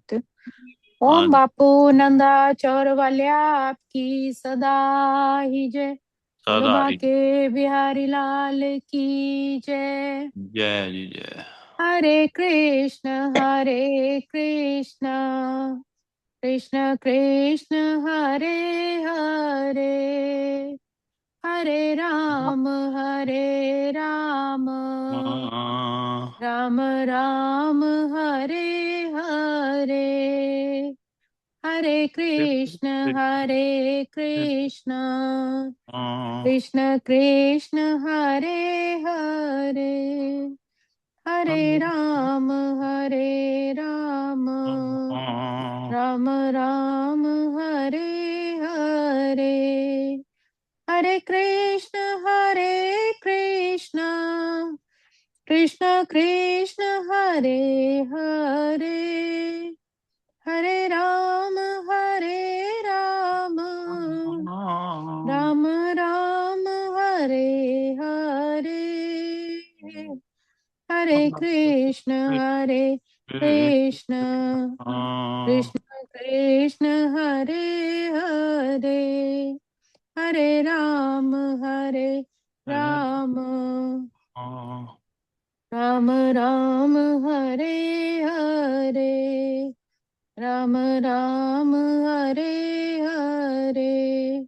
सकते हो। हाँ ओम बापू नंदा चौर वाल्या आपकी सदा ही जय। बोलो सदा ही बाके बिहारी लाल की जय। जय जी जय। हरे कृष्ण कृष्ण कृष्ण हरे हरे, हरे राम हाँ, राम राम हरे हरे, हरे कृष्ण कृष्ण कृष्ण हरे हरे, हरे राम राम राम हरे हरे, हरे कृष्ण कृष्ण कृष्ण हरे हरे, हरे राम राम राम हरे हरे, हरे कृष्ण कृष्ण कृष्ण हरे हरे, हरे राम राम राम हरे हरे, राम राम हरे हरे,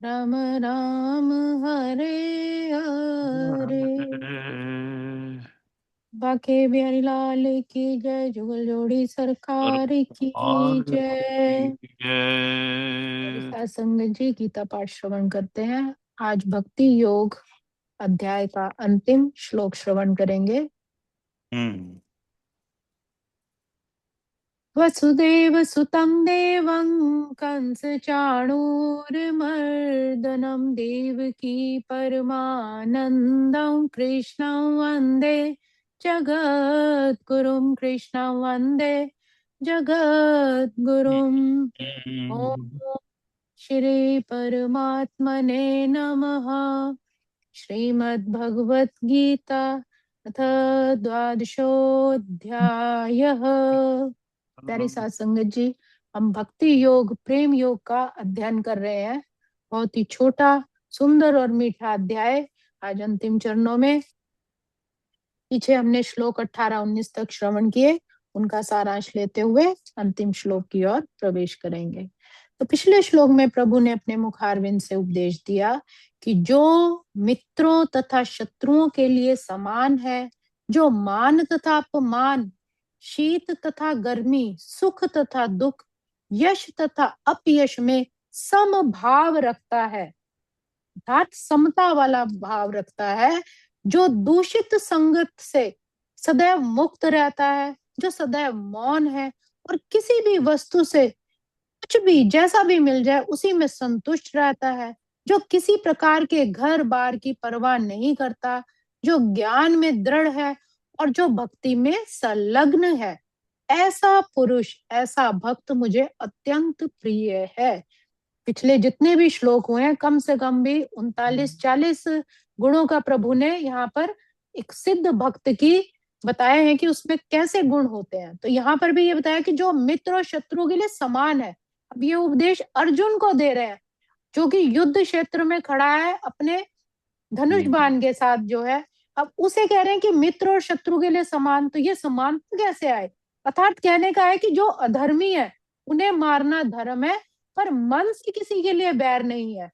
राम राम हरे हरे। बाके बिहारी लाल की जय, जुगल जोड़ी सरकार की जय। हमारे जय। साथ संगत जी गीता पाठ श्रवण करते हैं। आज भक्ति योग अध्याय का अंतिम श्लोक श्रवण करेंगे। हम्म। वसुदेव सुतं देवं कंस चाणूरमर्दनं देवकी परमानन्दं कृष्णं वन्दे जगद्गुरुं, कृष्णं वन्दे जगद्गुरुम्। ॐ श्री परमात्मने नमः। श्रीमद्भगवत गीता अथ द्वादशोऽध्यायः। प्यारी साथ संगत जी, हम भक्ति योग प्रेम योग का अध्ययन कर रहे हैं। बहुत ही छोटा सुंदर और मीठा अध्याय आज अंतिम चरणों में। पीछे हमने श्लोक 18-19 तक श्रवण किए, उनका सारांश लेते हुए अंतिम श्लोक की ओर प्रवेश करेंगे। तो पिछले श्लोक में प्रभु ने अपने मुखारविंद से उपदेश दिया कि जो मित्रों तथा शत्रुओं के लिए समान है, जो मान तथा अपमान, शीत तथा गर्मी, सुख तथा दुख, यश तथा अपयश में सम भाव रखता है, अर्थात समता वाला भाव रखता है, जो दूषित संगत से सदैव मुक्त रहता है, जो सदैव मौन है और किसी भी वस्तु से कुछ भी जैसा भी मिल जाए उसी में संतुष्ट रहता है, जो किसी प्रकार के घर बार की परवाह नहीं करता, जो ज्ञान में दृढ़ है और जो भक्ति में संलग्न है, ऐसा पुरुष, ऐसा भक्त मुझे अत्यंत प्रिय है। पिछले जितने भी श्लोक हुए हैं कम से कम भी 39-40 गुणों का प्रभु ने यहाँ पर एक सिद्ध भक्त की बताए हैं कि उसमें कैसे गुण होते हैं। तो यहाँ पर भी ये बताया कि जो मित्र और शत्रु के लिए समान है। अब ये उपदेश अर्जुन को दे रहे हैं जो कि युद्ध क्षेत्र में खड़ा है अपने धनुष बाण के साथ जो है। अब उसे कह रहे हैं कि मित्र और शत्रु के लिए समान, तो ये समान तो कैसे आए? अर्थात कहने का है कि जो अधर्मी है उन्हें मारना धर्म है, पर मन से किसी के लिए बैर नहीं है।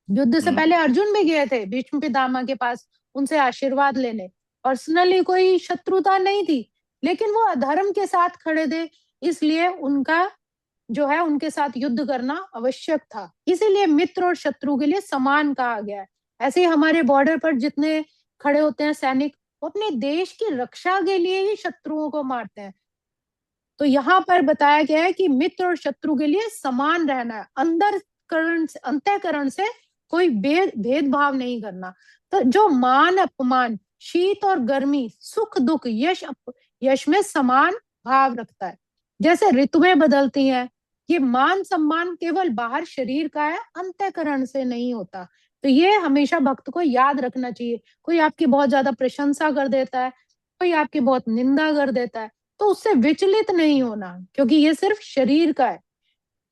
युद्ध से पहले अर्जुन भी गए थे भीष्म पितामह के पास उनसे आशीर्वाद लेने, पर्सनली कोई शत्रुता नहीं थी, लेकिन वो अधर्म के साथ खड़े थे, इसलिए उनका जो है उनके साथ युद्ध करना आवश्यक था। इसीलिए मित्र और शत्रु के लिए समान कहा गया है। ऐसे ही हमारे बॉर्डर पर जितने खड़े होते हैं सैनिक, वो अपने देश की रक्षा के लिए ही शत्रुओं को मारते हैं। तो यहाँ पर बताया गया है कि मित्र और शत्रु के लिए समान रहना है, अंतःकरण अंतःकरण से कोई भेदभाव नहीं करना। तो जो मान अपमान, शीत और गर्मी, सुख दुख, यश में समान भाव रखता है। जैसे ऋतुएं बदलती हैं, ये मान सम्मान केवल बाहर शरीर का है, अंतःकरण से नहीं होता। तो ये हमेशा भक्त को याद रखना चाहिए। कोई आपकी बहुत ज्यादा प्रशंसा कर देता है, कोई आपकी बहुत निंदा कर देता है, तो उससे विचलित नहीं होना, क्योंकि ये सिर्फ शरीर का है।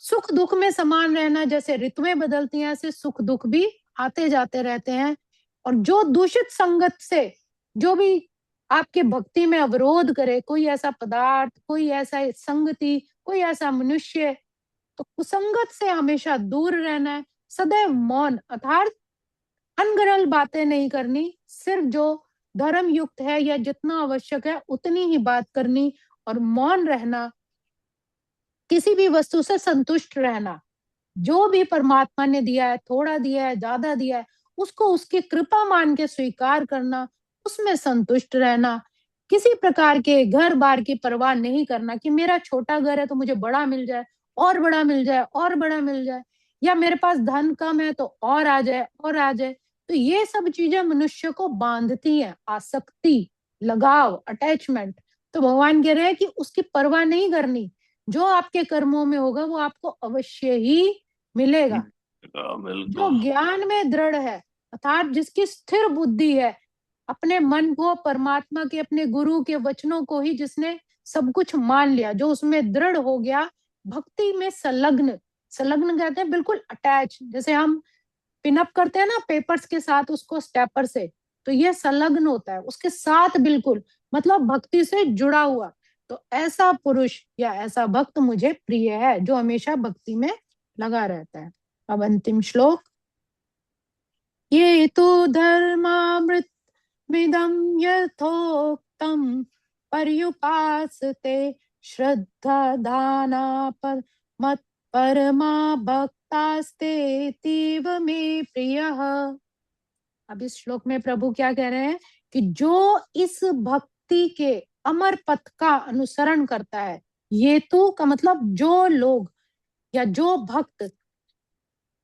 सुख दुख में समान रहना, जैसे ऋतुएं बदलती हैं ऐसे सुख दुख भी आते जाते रहते हैं। और जो दूषित संगत से, जो भी आपके भक्ति में अवरोध करे, कोई ऐसा पदार्थ, कोई ऐसा संगति, कोई ऐसा मनुष्य, तो कुसंगत से हमेशा दूर रहना है। सदैव मौन, अर्थात अनगढ़ बातें नहीं करनी, सिर्फ जो धर्म युक्त है या जितना आवश्यक है उतनी ही बात करनी, और मौन रहना, किसी भी वस्तु से संतुष्ट रहना। जो भी परमात्मा ने दिया है, थोड़ा दिया है, ज्यादा दिया है, उसको उसकी कृपा मान के स्वीकार करना, उसमें संतुष्ट रहना। किसी प्रकार के घर बार की परवाह नहीं करना कि मेरा छोटा घर है तो मुझे बड़ा मिल जाए, और बड़ा मिल जाए, और बड़ा मिल जाए, या मेरे पास धन कम है तो और आ जाए, और आ जाए। तो ये सब चीजें मनुष्य को बांधती हैं, आसक्ति, लगाव, अटैचमेंट। तो भगवान कह रहे हैं कि उसकी परवाह नहीं करनी, जो आपके कर्मों में होगा वो आपको अवश्य ही मिलेगा। जो बिल्कुल। ज्ञान में दृढ़ है, अर्थात जिसकी स्थिर बुद्धि है, अपने मन को परमात्मा के, अपने गुरु के वचनों को ही जिसने सब कुछ मान लिया, जो उसमें दृढ़ हो गया, भक्ति में संलग्न, संलग्न कहते हैं बिल्कुल अटैच, जैसे हम पिनअप करते हैं ना पेपर्स के साथ उसको स्टेपर से, तो ये संलग्न होता है उसके साथ बिल्कुल, मतलब भक्ति से जुड़ा हुआ। तो ऐसा पुरुष या ऐसा भक्त मुझे प्रिय है, जो हमेशा भक्ति में लगा रहता है। अब अंतिम श्लोक। ये तो धर्मामृत मिदं यथोक्तम पर्युपासते श्रद्धा दाना पर मत परमा भक्तास्ते तीव में प्रियः। अब इस श्लोक में प्रभु क्या कह रहे हैं कि जो इस भक्ति के अमर पथ का अनुसरण करता है, ये तो का मतलब जो लोग या जो भक्त,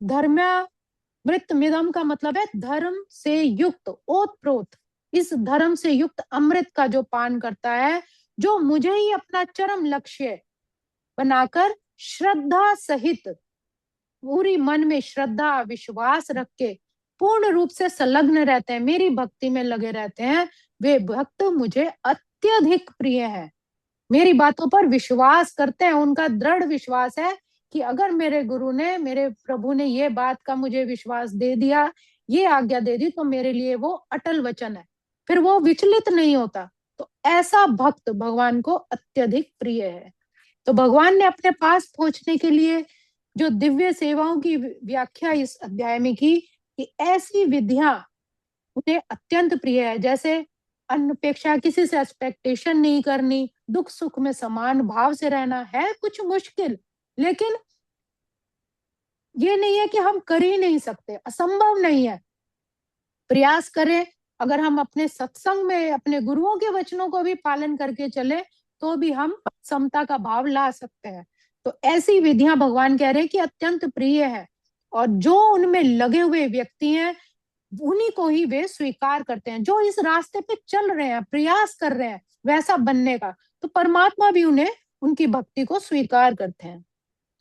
धर्मामृत मिदम का मतलब है धर्म से युक्त, ओतप्रोत, इस धर्म से युक्त अमृत का जो पान करता है, जो मुझे ही अपना चरम लक्ष्य बनाकर श्रद्धा सहित, पूरी मन में श्रद्धा विश्वास रख के पूर्ण रूप से संलग्न रहते हैं, मेरी भक्ति में लगे रहते हैं, वे भक्त मुझे अत्यधिक प्रिय है। मेरी बातों पर विश्वास करते हैं, उनका दृढ़ विश्वास है कि अगर मेरे गुरु ने, मेरे प्रभु ने ये बात का मुझे विश्वास दे दिया, ये आज्ञा दे दी, तो मेरे लिए वो अटल वचन है, फिर वो विचलित नहीं होता। तो ऐसा भक्त भगवान को अत्यधिक प्रिय है। तो भगवान ने अपने पास पहुंचने के लिए जो दिव्य सेवाओं की व्याख्या इस अध्याय में की, कि ऐसी विधियां उन्हें अत्यंत प्रिय है, जैसे अनपेक्षा, किसी से एक्सपेक्टेशन नहीं करनी, दुख सुख में समान भाव से रहना, है कुछ मुश्किल, लेकिन ये नहीं है कि हम कर ही नहीं सकते, असंभव नहीं है, प्रयास करें। अगर हम अपने सत्संग में अपने गुरुओं के वचनों को भी पालन करके चले, तो भी हम समता का भाव ला सकते हैं। तो ऐसी विधियां भगवान कह रहे हैं कि अत्यंत प्रिय है, और जो उनमें लगे हुए व्यक्ति हैं उन्हीं को ही वे स्वीकार करते हैं, जो इस रास्ते पे चल रहे हैं, प्रयास कर रहे हैं वैसा बनने का, तो परमात्मा भी उन्हें, उनकी भक्ति को स्वीकार करते हैं।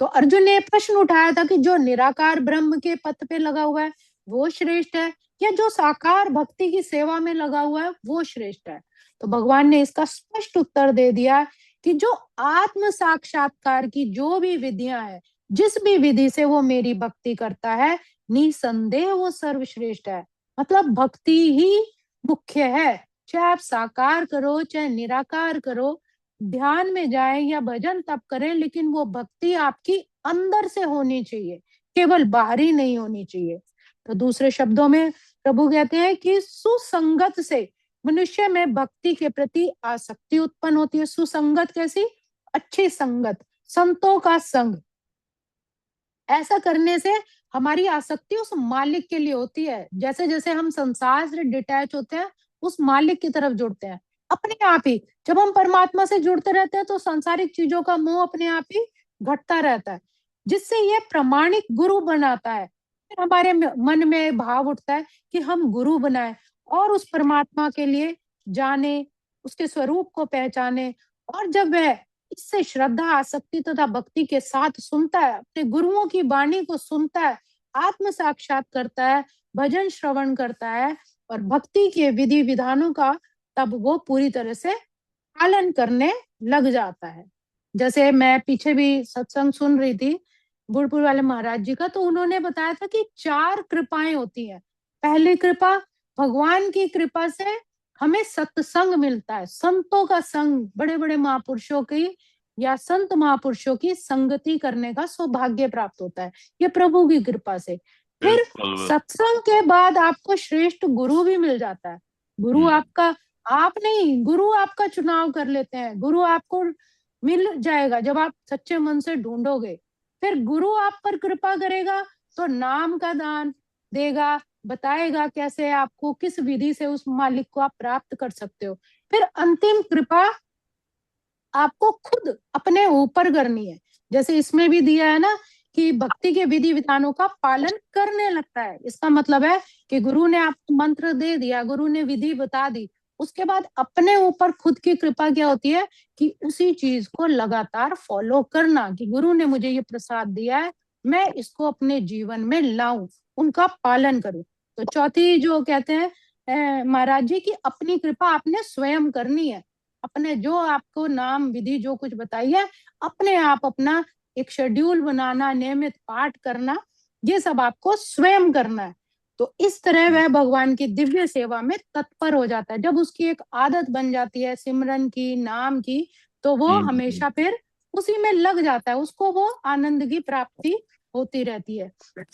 तो अर्जुन ने प्रश्न उठाया था कि जो निराकार ब्रह्म के पथ पे लगा हुआ है वो श्रेष्ठ है, या जो साकार भक्ति की सेवा में लगा हुआ है वो श्रेष्ठ है। तो भगवान ने इसका स्पष्ट उत्तर दे दिया कि जो आत्म साक्षात्कार की जो भी विधियां हैं, जिस भी विधि से वो मेरी भक्ति करता है, निसंदेह वो सर्वश्रेष्ठ है। मतलब भक्ति ही मुख्य है, चाहे आप साकार करो चाहे निराकार करो, ध्यान में जाए या भजन तप करें, लेकिन वो भक्ति आपकी अंदर से होनी चाहिए, केवल बाहरी नहीं होनी चाहिए। तो दूसरे शब्दों में प्रभु कहते हैं कि सुसंगत से मनुष्य में भक्ति के प्रति आसक्ति उत्पन्न होती है। सुसंगत कैसी? अच्छी संगत, संतों का संग। ऐसा करने से हमारी आसक्ति उस मालिक के लिए होती है। जैसे जैसे हम संसार से डिटैच होते हैं, उस मालिक की तरफ जुड़ते हैं अपने आप ही। जब हम परमात्मा से जुड़ते रहते हैं तो सांसारिक चीजों का मोह अपने आप ही घटता रहता है, जिससे ये प्रमाणिक गुरु बनाता है। फिर हमारे मन में भाव उठता है कि हम गुरु बनाए और उस परमात्मा के लिए जाने, उसके स्वरूप को पहचाने। और जब वह इससे श्रद्धा, आसक्ति तथा भक्ति के साथ सुनता है, अपने गुरुओं की वाणी को सुनता है, आत्म साक्षात करता है, भजन श्रवण करता है और भक्ति के विधि विधानों का, तब वो पूरी तरह से पालन करने लग जाता है। जैसे मैं पीछे भी सत्संग सुन रही थी बुढ़पुर वाले महाराज जी का, तो उन्होंने बताया था कि 4 कृपाएं होती हैं। पहली कृपा, भगवान की कृपा से हमें सत्संग मिलता है, संतों का संग, बड़े बड़े महापुरुषों की या संत महापुरुषों की संगति करने का सौभाग्य प्राप्त होता है, ये प्रभु की कृपा से। फिर बिल्कुल। सत्संग के बाद आपको श्रेष्ठ गुरु भी मिल जाता है। गुरु आपका, आप नहीं, गुरु आपका चुनाव कर लेते हैं। गुरु आपको मिल जाएगा जब आप सच्चे मन से ढूंढोगे। फिर गुरु आप पर कृपा करेगा तो नाम का दान देगा, बताएगा कैसे आपको, किस विधि से उस मालिक को आप प्राप्त कर सकते हो। फिर अंतिम कृपा आपको खुद अपने ऊपर करनी है। जैसे इसमें भी दिया है ना कि भक्ति के विधि विधानों का पालन करने लगता है। इसका मतलब है कि गुरु ने आपको मंत्र दे दिया, गुरु ने विधि बता दी, उसके बाद अपने ऊपर खुद की कृपा क्या होती है कि उसी चीज को लगातार फॉलो करना, कि गुरु ने मुझे ये प्रसाद दिया है, मैं इसको अपने जीवन में लाऊं, उनका पालन करूं। तो चौथी जो कहते हैं महाराज जी की अपनी कृपा आपने स्वयं करनी है। अपने जो आपको नाम विधि जो कुछ बताई है, अपने आप अपना एक शेड्यूल बनाना, नियमित पाठ करना, ये सब आपको स्वयं करना है। तो इस तरह वह भगवान की दिव्य सेवा में तत्पर हो जाता है। जब उसकी एक आदत बन जाती है सिमरन की, नाम की, तो वो हमेशा फिर उसी में लग जाता है, उसको वो आनंद की प्राप्ति होती रहती है।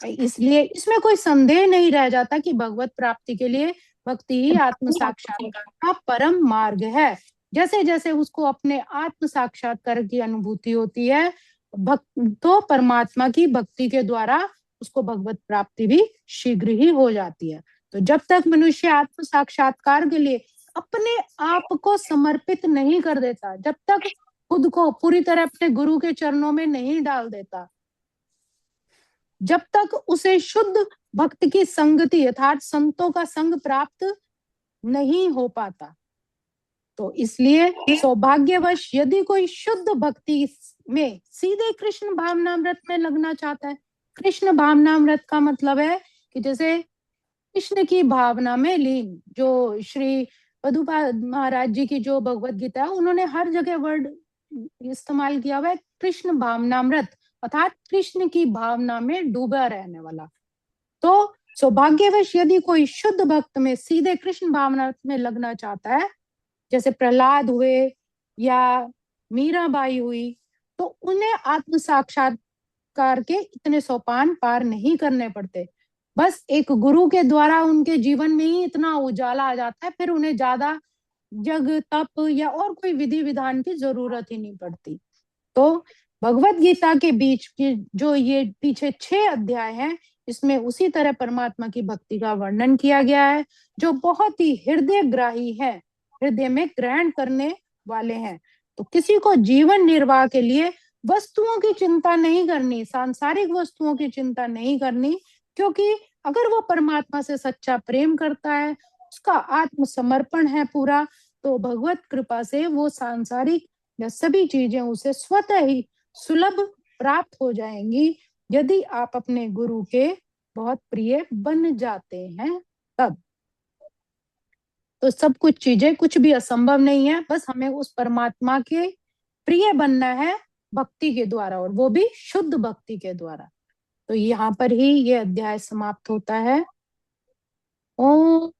इसलिए इसमें कोई संदेह नहीं रह जाता कि भगवत प्राप्ति के लिए भक्ति ही आत्म साक्षात्कार का परम मार्ग है। जैसे जैसे उसको अपने आत्म साक्षात्कार की अनुभूति होती है, भक्त तो परमात्मा की भक्ति के द्वारा उसको भगवत प्राप्ति भी शीघ्र ही हो जाती है। तो जब तक मनुष्य आत्म साक्षात्कार के लिए अपने आप को समर्पित नहीं कर देता, जब तक खुद को पूरी तरह अपने गुरु के चरणों में नहीं डाल देता, जब तक उसे शुद्ध भक्त की संगति अर्थात संतों का संग प्राप्त नहीं हो पाता, तो इसलिए सौभाग्यवश यदि कोई शुद्ध भक्ति में सीधे कृष्ण भावनामृत में लगना चाहता है। कृष्ण भावनामृत का मतलब है कि जैसे कृष्ण की भावना में लीन, जो श्री पदुपाद महाराज जी की जो भगवत गीता है, उन्होंने हर जगह वर्ड इस्तेमाल किया हुआ है कृष्ण भावनामृत, अर्थात कृष्ण की भावना में डूबा रहने वाला। तो सौभाग्यवश यदि कोई शुद्ध भक्त में सीधे कृष्ण भावना में लगना चाहता है, जैसे प्रहलाद हुए या मीराबाई हुई, तो उन्हें आत्म साक्षात्कार के इतने सोपान पार नहीं करने पड़ते। बस एक गुरु के द्वारा उनके जीवन में ही इतना उजाला आ जाता है, फिर उन्हें ज्यादा जग तप या और कोई विधि विधान की जरूरत ही नहीं पड़ती। तो भगवत गीता के बीच के जो ये पीछे 6 अध्याय हैं, इसमें उसी तरह परमात्मा की भक्ति का वर्णन किया गया है, जो बहुत ही हृदय ग्राही है, हृदय में ग्रहण करने वाले हैं। तो किसी को जीवन निर्वाह के लिए वस्तुओं की चिंता नहीं करनी, सांसारिक वस्तुओं की चिंता नहीं करनी, क्योंकि अगर वो परमात्मा से सच्चा प्रेम करता है, उसका आत्मसमर्पण है पूरा, तो भगवत कृपा से वो सांसारिक या सभी चीजें उसे स्वतः ही सुलभ प्राप्त हो जाएंगी, यदि आप अपने गुरु के बहुत प्रिय बन जाते हैं तब। तो सब कुछ चीजें, कुछ भी असंभव नहीं है, बस हमें उस परमात्मा के प्रिय बनना है भक्ति के द्वारा, और वो भी शुद्ध भक्ति के द्वारा। तो यहाँ पर ही ये अध्याय समाप्त होता है। ओम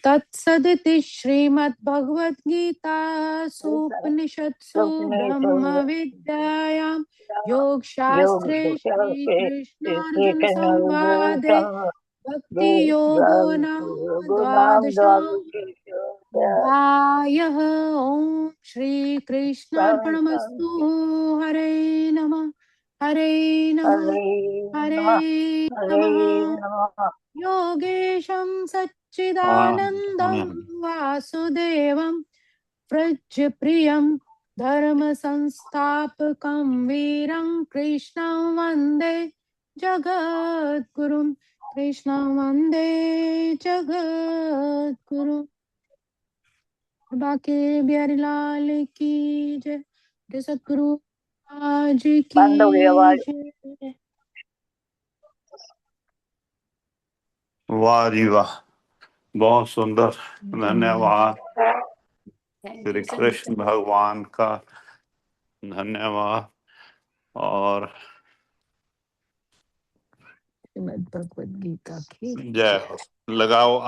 तत्सदिति श्रीमद्भगवद्गीतासूपनिषत्सु ब्रह्मविद्यायां योगशास्त्रे श्रीकृष्णार्जुन संवादे भक्ति योगो नाम द्वादशोऽध्यायः। ओम श्री कृष्णार्पणमस्तु। हरे नमः, हरे नमः, हरे नमः। योगेशं सच्चिदानन्दं वासुदेवं प्रज्यप्रियं धर्मसंस्थापकं वीरं कृष्णं वन्दे जगद्गुरुं, कृष्णं वन्दे जगद्गुरुं। बाके बिहारी लाल की जय, जय सद्गुरु आज की जय। वाह जी वाह, बहुत सुंदर, धन्यवाद। श्री कृष्ण भगवान का धन्यवाद। और श्रीमद् भगवद गीता की जय हो। लगाओ